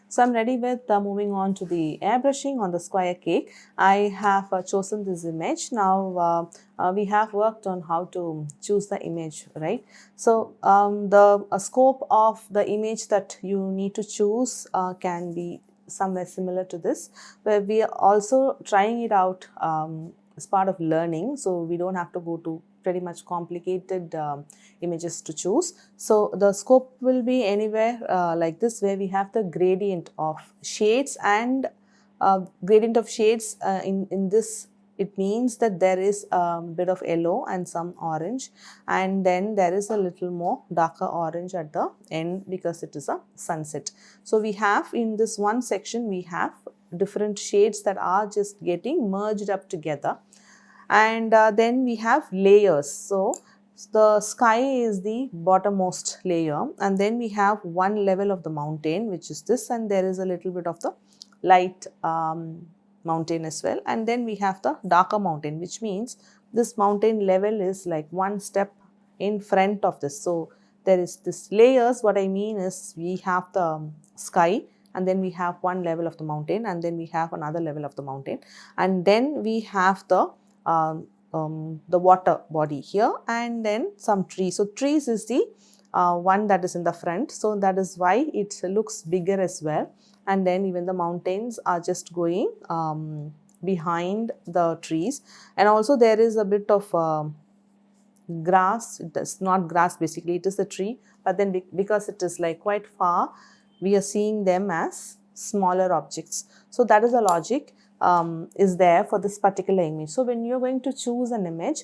So I'm ready with moving on to the airbrushing on the square cake. I have chosen this image. Now we have worked on how to choose the image, right? So the scope of the image that you need to choose can be somewhere similar to this, where we are also trying it out as part of learning, so we don't have to go to pretty much complicated images to choose. So the scope will be anywhere like this, where we have the gradient of shades, and gradient of shades in this, it means that there is a bit of yellow and some orange, and then there is a little more darker orange at the end because it is a sunset. So we have in this one section, we have different shades that are just getting merged up together, and then we have layers. So the sky is the bottommost layer, and then we have one level of the mountain, which is this, and there is a little bit of the light mountain as well, and then we have the darker mountain, which means this mountain level is like one step in front of this. So there is this layers. What I mean is, we have the sky, and then we have one level of the mountain, and then we have another level of the mountain, and then we have the water body here, and then some trees. So trees is the one that is in the front, so that is why it looks bigger as well. And then even the mountains are just going behind the trees, and also there is a bit of grass. It is not grass, basically it is a tree, but then because it is like quite far, we are seeing them as smaller objects. So that is the logic is there for this particular image. So when you're going to choose an image,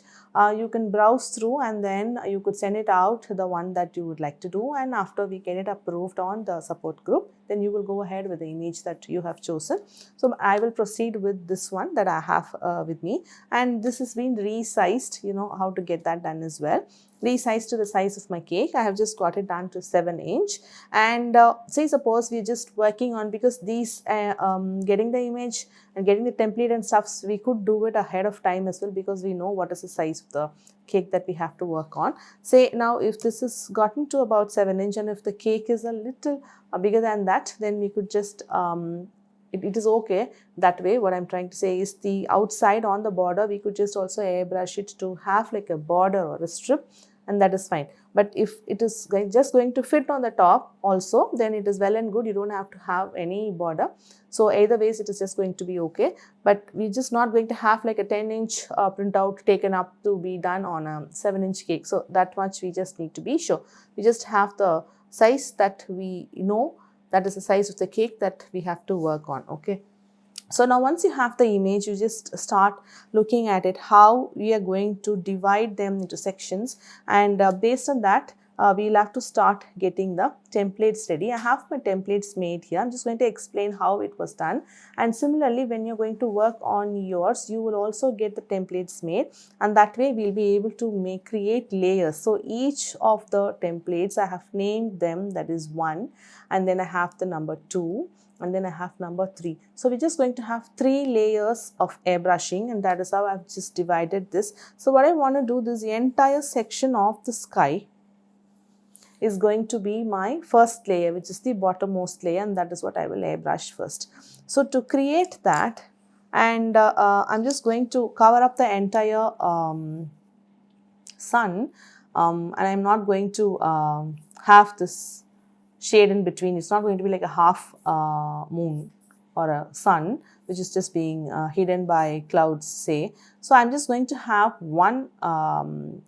you can browse through, and then you could send it out to the one that you would like to do, and after we get it approved on the support group, then you will go ahead with the image that you have chosen. So I will proceed with this one that I have with me, and this has been resized. You know how to get that done as well. Resized to the size of my cake. I have just got it down to 7-inch, and say suppose we're just working on, because these getting the image and getting the template and stuffs, we could do it ahead of time as well, because we know what is the size of the cake that we have to work on. Say now if this is gotten to about 7-inch, and if the cake is a little bigger than that, then we could just it is okay that way. What I'm trying to say is, the outside on the border, we could just also airbrush it to have like a border or a strip, and that is fine. But if it is just going to fit on the top also, then it is well and good. You don't have to have any border. So either ways, it is just going to be okay. But we're just not going to have like a 10-inch printout taken up to be done on a 7-inch cake. So that much we just need to be sure. We just have the size that we know, that is the size of the cake that we have to work on. Okay. So now once you have the image, you just start looking at it, how we are going to divide them into sections, and based on that, we'll have to start getting the templates ready. I have my templates made here. I'm just going to explain how it was done. And similarly, when you're going to work on yours, you will also get the templates made, and that way we'll be able to create layers. So each of the templates, I have named them, that is 1, and then I have the number 2, and then I have number 3. So we're just going to have 3 layers of airbrushing, and that is how I've just divided this. So what I want to do, this entire section of the sky is going to be my first layer, which is the bottommost layer, and that is what I will airbrush first. So to create that, and I'm just going to cover up the entire sun, and I'm not going to have this shade in between. It's not going to be like a half moon or a sun, which is just being hidden by clouds, say. So I'm just going to have one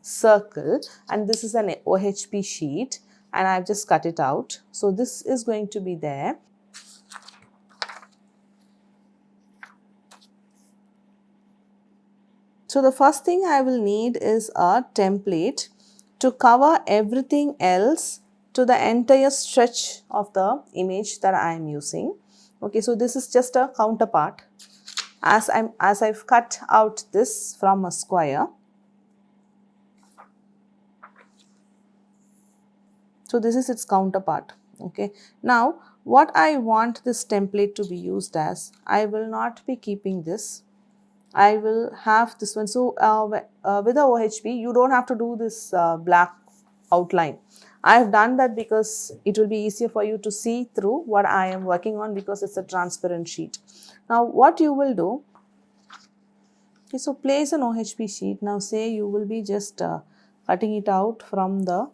circle, and this is an OHP sheet, and I've just cut it out. So this is going to be there. So the first thing I will need is a template to cover everything else to the entire stretch of the image that I am using. Okay, so this is just a counterpart. As I've cut out this from a square. So this is its counterpart. Okay. Now what I want this template to be used as, I will not be keeping this. I will have this one. So with the OHP, you don't have to do this black outline. I have done that because it will be easier for you to see through what I am working on, because it's a transparent sheet. Now what you will do, okay, so place an OHP sheet. Now say you will be just cutting it out from the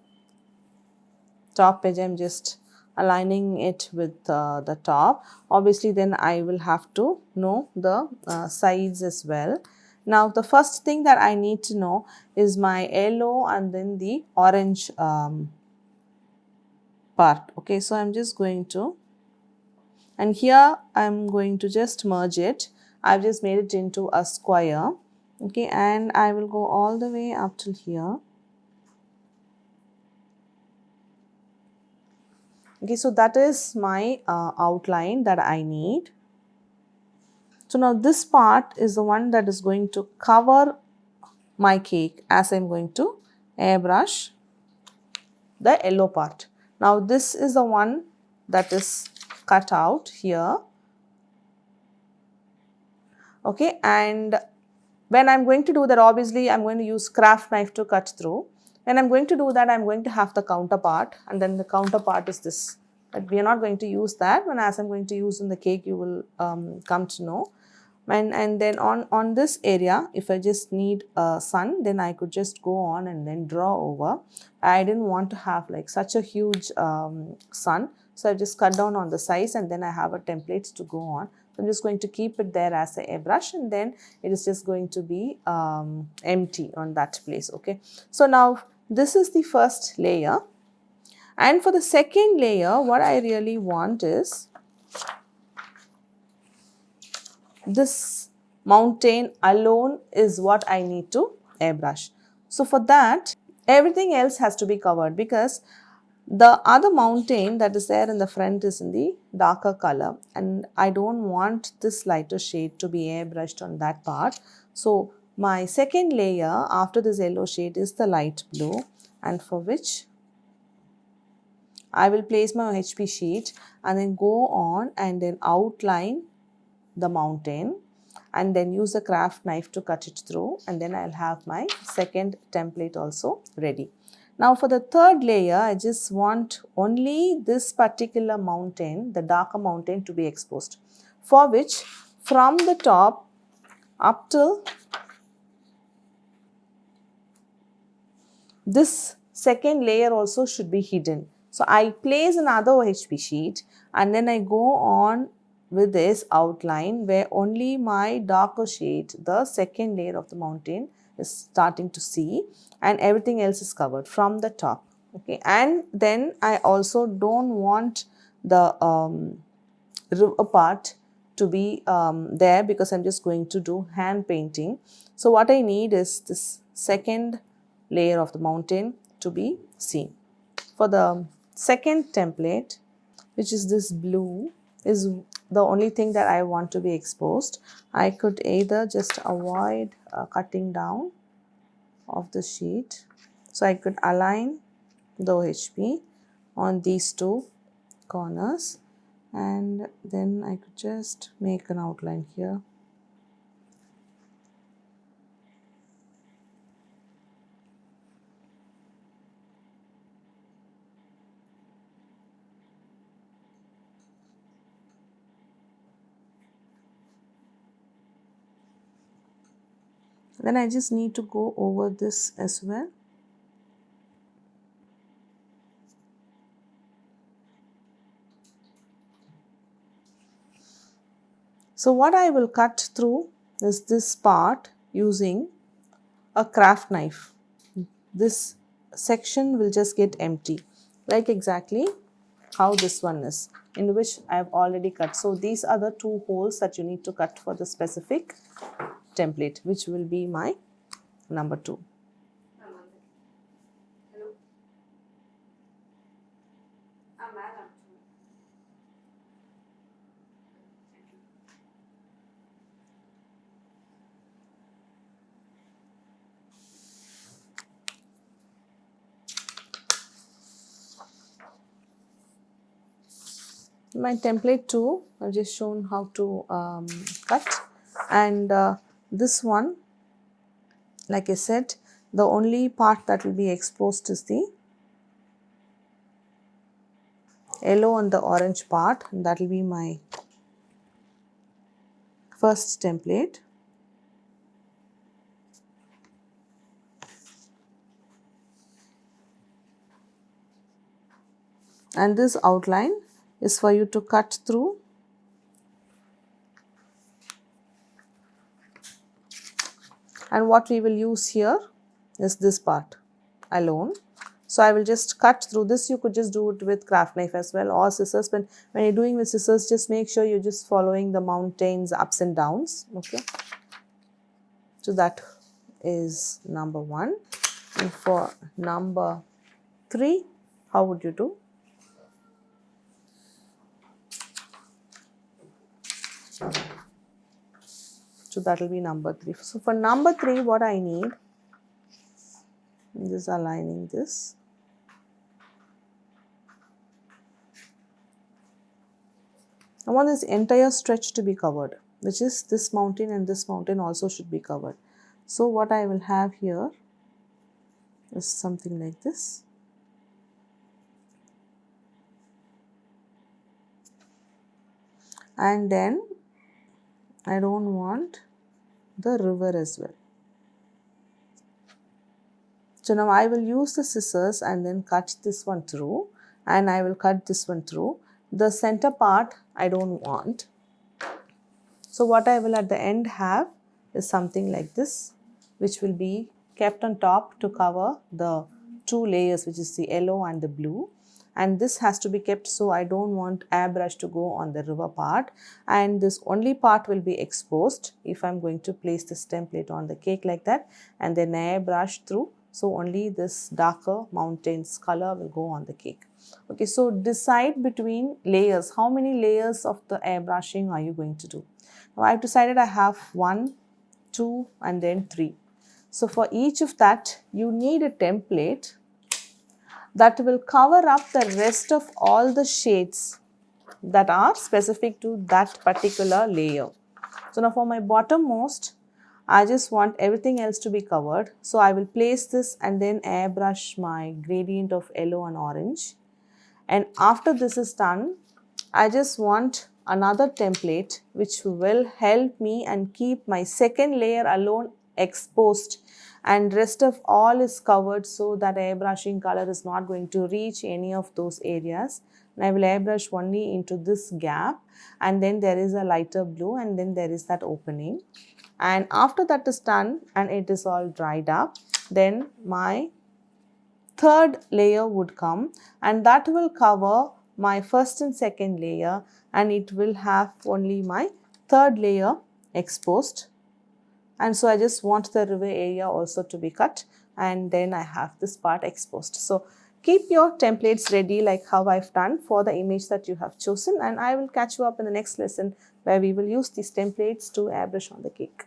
top edge. I'm just aligning it with the top. Obviously then I will have to know the sides as well. Now the first thing that I need to know is my yellow and then the orange part. Okay, so I'm just going to, and here I'm going to just merge it. I've just made it into a square. Okay, and I will go all the way up till here. Okay, so that is my outline that I need. So now this part is the one that is going to cover my cake as I'm going to airbrush the yellow part. Now this is the one that is cut out here. Okay, and when I'm going to do that, obviously I'm going to use craft knife to cut through. When I'm going to do that, I'm going to have the counterpart, and then the counterpart is this. But we are not going to use that. When as I'm going to use in the cake, you will come to know. And then on this area, if I just need a sun, then I could just go on and then draw over. I didn't want to have like such a huge sun, so I just cut down on the size, and then I have a template to go on. I'm just going to keep it there as a airbrush, and then it is just going to be empty on that place. Okay, so now this is the first layer, and for the second layer what I really want is this mountain alone is what I need to airbrush. So for that, everything else has to be covered, because the other mountain that is there in the front is in the darker color, and I don't want this lighter shade to be airbrushed on that part. So my second layer after this yellow shade is the light blue, and for which I will place my HP sheet and then go on and then outline the mountain, and then use a craft knife to cut it through, and then I'll have my second template also ready. Now for the third layer, I just want only this particular mountain, the darker mountain, to be exposed, for which from the top up till this second layer also should be hidden. So I place another OHP sheet, and then I go on with this outline where only my darker shade, the second layer of the mountain, is starting to see, and everything else is covered from the top. Okay, and then I also don't want the river part to be there, because I'm just going to do hand painting. So what I need is this second layer of the mountain to be seen. For the second template, which is this blue, is the only thing that I want to be exposed. I could either just avoid cutting down of the sheet. So I could align the OHP on these two corners, and then I could just make an outline here. Then I just need to go over this as well. So what I will cut through is this part using a craft knife. This section will just get empty, like exactly how this one is, in which I have already cut. So these are the two holes that you need to cut for the specific template, which will be my number 2. My template 2, I've just shown how to cut, and this one, like I said, the only part that will be exposed is the yellow on the orange part, and that will be my first template. And this outline is for you to cut through. And what we will use here is this part alone. So I will just cut through this. You could just do it with craft knife as well or scissors. But when you're doing with scissors, just make sure you're just following the mountains ups and downs. Okay. So that is number 1. And for number 3, how would you do? So that will be number 3. So for number 3, what I need is aligning this. I want this entire stretch to be covered, which is this mountain and this mountain also should be covered. So what I will have here is something like this. And then I don't want the river as well. So now I will use the scissors and then cut this one through, and I will cut this one through. The center part I don't want. So what I will at the end have is something like this, which will be kept on top to cover the 2 layers, which is the yellow and the blue. And this has to be kept, so I don't want airbrush to go on the river part, and this only part will be exposed if I'm going to place this template on the cake like that, and then airbrush through. So only this darker mountains color will go on the cake. Okay, so decide between layers. How many layers of the airbrushing are you going to do? Now I've decided I have 1, 2 and then 3. So for each of that, you need a template that will cover up the rest of all the shades that are specific to that particular layer. So now for my bottommost, I just want everything else to be covered. So I will place this and then airbrush my gradient of yellow and orange. And after this is done, I just want another template which will help me and keep my second layer alone exposed, and rest of all is covered, so that airbrushing color is not going to reach any of those areas. And I will airbrush only into this gap, and then there is a lighter blue, and then there is that opening. And after that is done and it is all dried up, then my third layer would come, and that will cover my first and second layer, and it will have only my third layer exposed. And so I just want the river area also to be cut, and then I have this part exposed. So keep your templates ready like how I've done for the image that you have chosen, and I will catch you up in the next lesson where we will use these templates to airbrush on the cake.